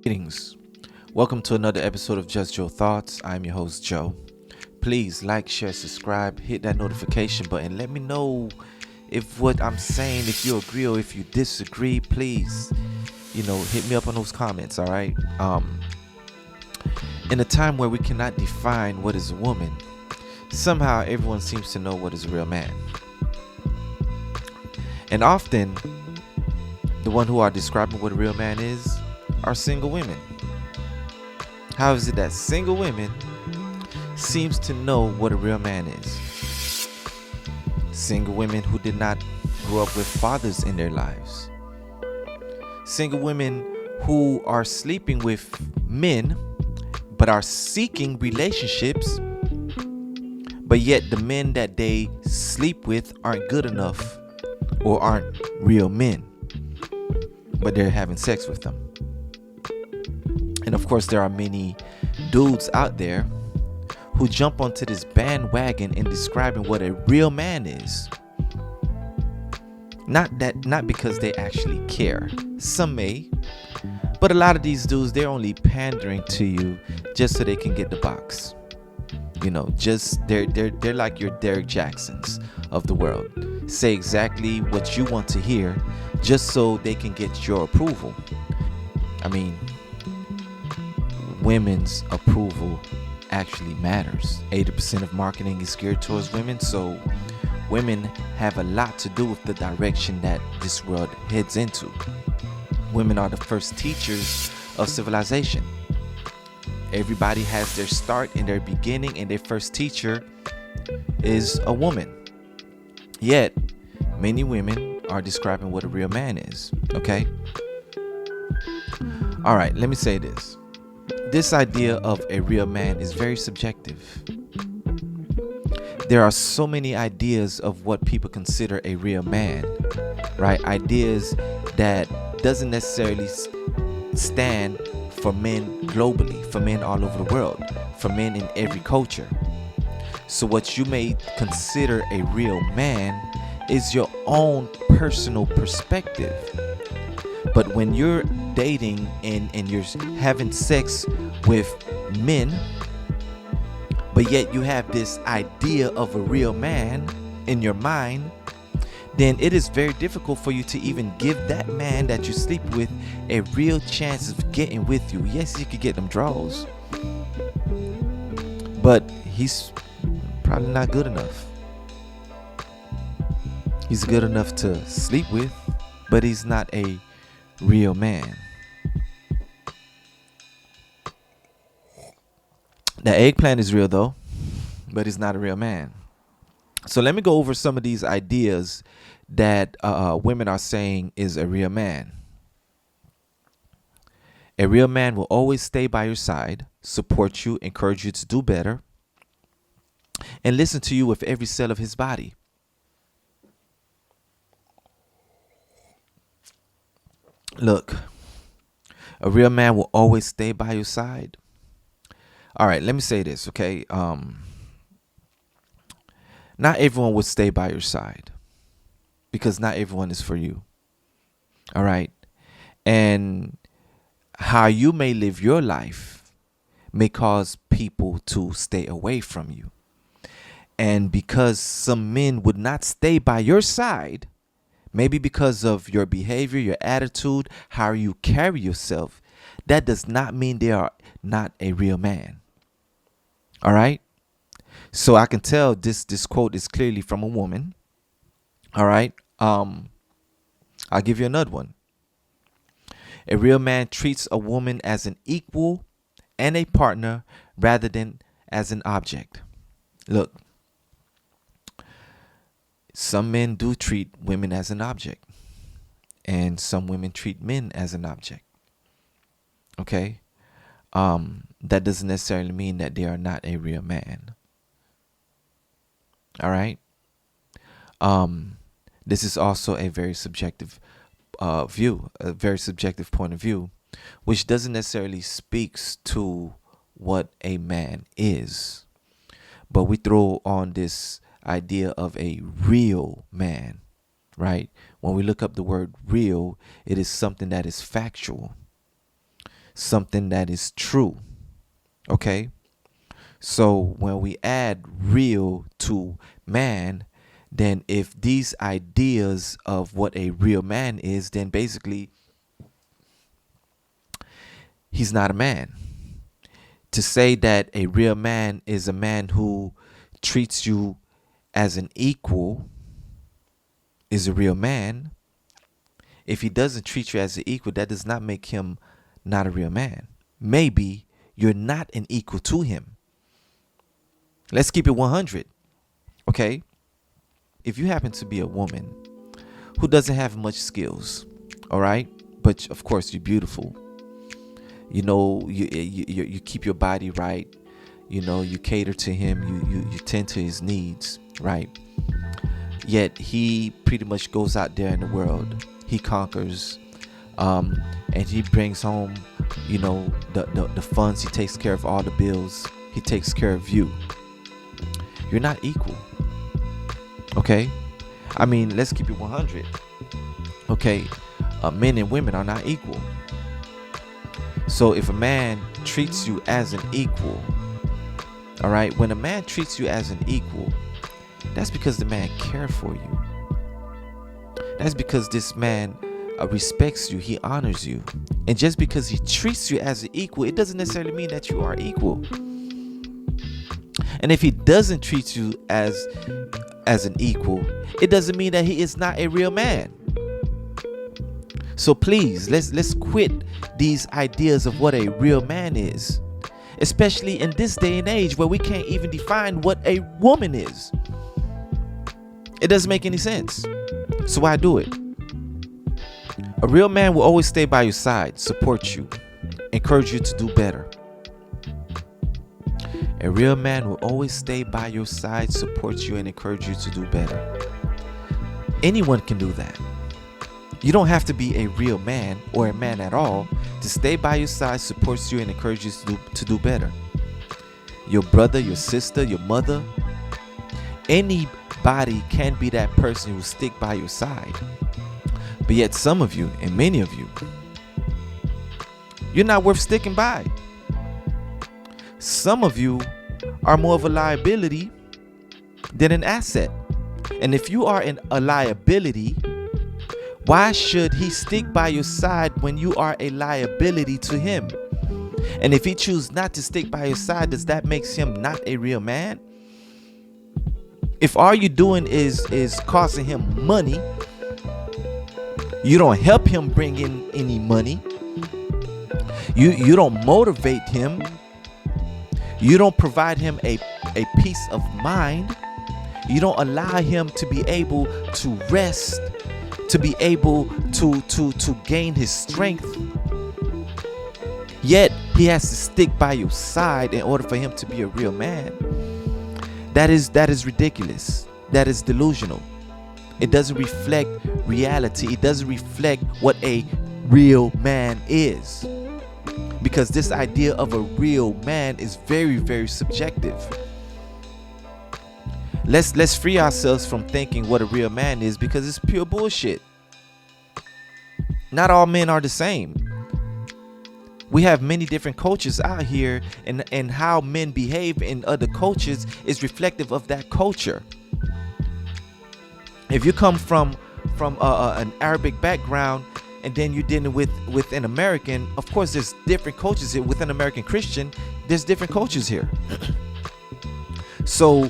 Greetings. Welcome to another episode of Just Joe Thoughts. I'm your host, Joe. Please like, share, subscribe, hit that notification button. Let me know if what I'm saying, if you agree or if you disagree. Please, hit me up on those comments, all right? In a time where we cannot define what is a woman, somehow everyone seems to know what is a real man. And often, the one who are describing what a real man is are single women. How is it that single women seems to know what a real man is? Single women who did not grow up with fathers in their lives. Single women who are sleeping with men but are seeking relationships, but yet the men that they sleep with aren't good enough or aren't real men, but they're having sex with them. And of course, there are many dudes out there who jump onto this bandwagon in describing what a real man is. Not because they actually care. Some may, but a lot of these dudes, they're only pandering to you just so they can get the box. They're like your Derek Jacksons of the world. Say exactly what you want to hear just so they can get your approval. I mean, women's approval actually matters. 80% of marketing is geared towards women, so women have a lot to do with the direction that this world heads into. Women are the first teachers of civilization. Everybody has their start and their beginning, and their first teacher is a woman. Yet, many women are describing what a real man is, okay? All right, let me say this. This idea of a real man is very subjective. There are so many ideas of what people consider a real man, right? Ideas that doesn't necessarily stand for men globally, for men all over the world, for men in every culture. So what you may consider a real man is your own personal perspective. But when you're dating and you're having sex with men, but yet you have this idea of a real man in your mind, then it is very difficult for you to even give that man that you sleep with a real chance of getting with you. Yes, you could get them draws, but he's probably not good enough. He's good enough to sleep with, but he's not a real man. The eggplant is real though, but he's not a real man. So let me go over some of these ideas that women are saying is a real man. A real man will always stay by your side, support you, encourage you to do better, and listen to you with every cell of his body. Look, a real man will always stay by your side. All right, let me say this, okay? Not everyone will stay by your side because not everyone is for you. All right? And how you may live your life may cause people to stay away from you. And because some men would not stay by your side, maybe because of your behavior, your attitude, how you carry yourself, that does not mean they are not a real man. All right? So I can tell this quote is clearly from a woman. All right? I'll give you another one. A real man treats a woman as an equal and a partner rather than as an object. Look, some men do treat women as an object, and some women treat men as an object. Okay? That doesn't necessarily mean that they are not a real man. All right? This is also a very subjective view, a very subjective point of view, which doesn't necessarily speaks to what a man is. But we throw on this idea of a real man, right? When we look up the word real, it is something that is factual. something that is true. Okay? So when we add real to man, then if these ideas of what a real man is, then basically he's not a man. To say that a real man is a man who treats you as an equal is a real man. If he doesn't treat you as an equal, that does not make him not a real man. Maybe you're not an equal to him. Let's keep it 100. Okay? If you happen to be a woman who doesn't have much skills, all right? But of course, you're beautiful. You know, you keep your body right. You know, you cater to him. You tend to his needs, right? Yet he pretty much goes out there in the world. He conquers, and he brings home, you know, the funds. He takes care of all the bills. He takes care of you. You're not equal. Okay? I mean, let's keep it 100. Okay? Men and women are not equal. So if a man treats you as an equal, all right, when a man treats you as an equal, that's because the man cares for you. That's because this man respects you. He honors you. And just because he treats you as an equal, it doesn't necessarily mean that you are equal. And if he doesn't treat you as an equal, it doesn't mean that he is not a real man. So please, let's quit these ideas of what a real man is, especially in this day and age where we can't even define what a woman is. It doesn't make any sense. So why do it? A real man will always stay by your side, support you, encourage you to do better. A real man will always stay by your side, support you, and encourage you to do better. Anyone can do that. You don't have to be a real man or a man at all to stay by your side, support you, and encourage you to do better. Your brother, your sister, your mother, anybody can be that person who will stick by your side. But yet some of you, and many of you, you're not worth sticking by. Some of you are more of a liability than an asset. And if you are a liability, why should he stick by your side when you are a liability to him? And if he chooses not to stick by your side, does that make him not a real man? If all you're doing is costing him money, you don't help him bring in any money, you don't motivate him, you don't provide him a peace of mind, you don't allow him to be able to rest, to be able to gain his strength, yet he has to stick by your side in order for him to be a real man. That is ridiculous. That is delusional. It doesn't reflect reality. It doesn't reflect what a real man is. Because this idea of a real man is very, very subjective. Let's free ourselves from thinking what a real man is, because it's pure bullshit. Not all men are the same. We have many different cultures out here, and how men behave in other cultures is reflective of that culture. If you come from an Arabic background and then you're dealing with an American, of course there's different cultures here. With an American Christian, there's different cultures here. So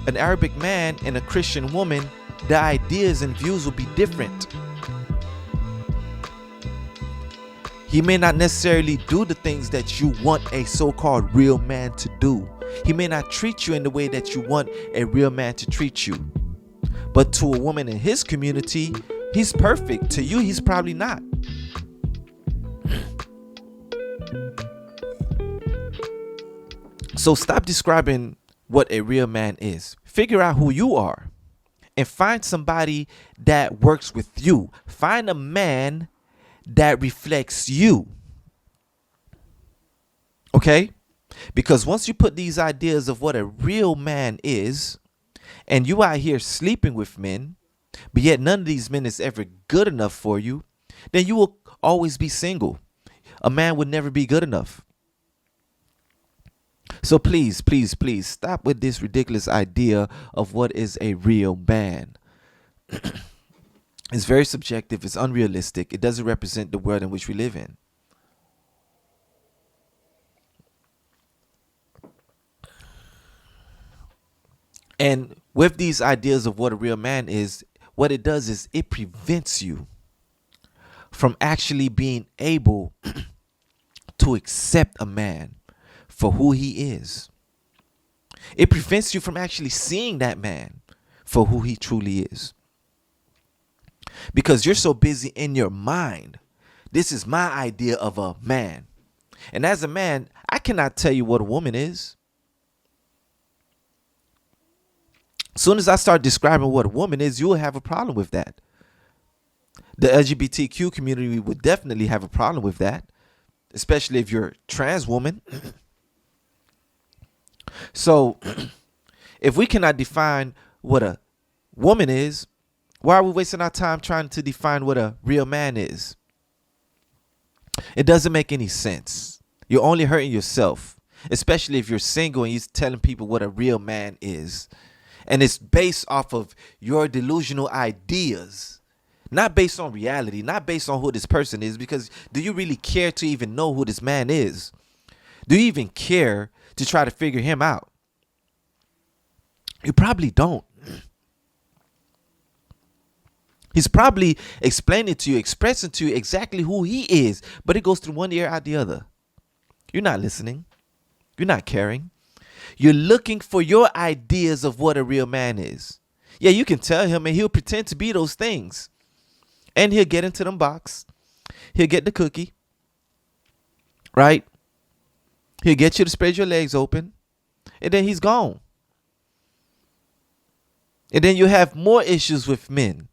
an Arabic man and a Christian woman, the ideas and views will be different. He may not necessarily do the things that you want a so-called real man to do. He may not treat you in the way that you want a real man to treat you. But to a woman in his community, he's perfect. To you, he's probably not. So stop describing what a real man is. Figure out who you are and find somebody that works with you. Find a man that reflects you. Okay? Because once you put these ideas of what a real man is, and you out here sleeping with men, but yet none of these men is ever good enough for you, then you will always be single. A man would never be good enough. So please, please, please stop with this ridiculous idea of what is a real man. It's very subjective. It's unrealistic. It doesn't represent the world in which we live in. And with these ideas of what a real man is, what it does is it prevents you from actually being able to accept a man for who he is. It prevents you from actually seeing that man for who he truly is. Because you're so busy in your mind. This is my idea of a man. And as a man, I cannot tell you what a woman is. As soon as I start describing what a woman is, you will have a problem with that. The LGBTQ community would definitely have a problem with that, especially if you're a trans woman. So if we cannot define what a woman is, why are we wasting our time trying to define what a real man is? It doesn't make any sense. You're only hurting yourself, especially if you're single and you're telling people what a real man is. And it's based off of your delusional ideas, not based on reality, not based on who this person is. Because do you really care to even know who this man is? Do you even care to try to figure him out? You probably don't. He's probably explaining to you, expressing to you exactly who he is, but it goes through one ear out the other. You're not listening. You're not caring. You're looking for your ideas of what a real man is. Yeah, you can tell him and he'll pretend to be those things. And he'll get into them box. He'll get the cookie. Right? He'll get you to spread your legs open. And then he's gone. And then you have more issues with men.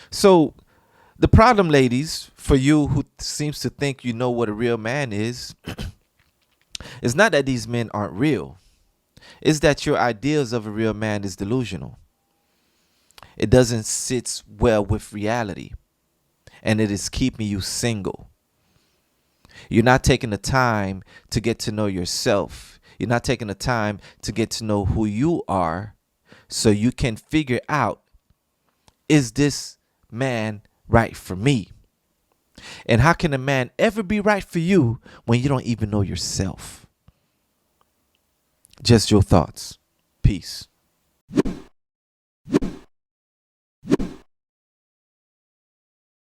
So the problem, ladies, for you who seems to think you know what a real man is not that these men aren't real. It's that your ideas of a real man is delusional. It doesn't sit well with reality. And it is keeping you single. You're not taking the time to get to know yourself. You're not taking the time to get to know who you are so you can figure out, is this man right for me? And how can a man ever be right for you when you don't even know yourself? Just your thoughts. Peace.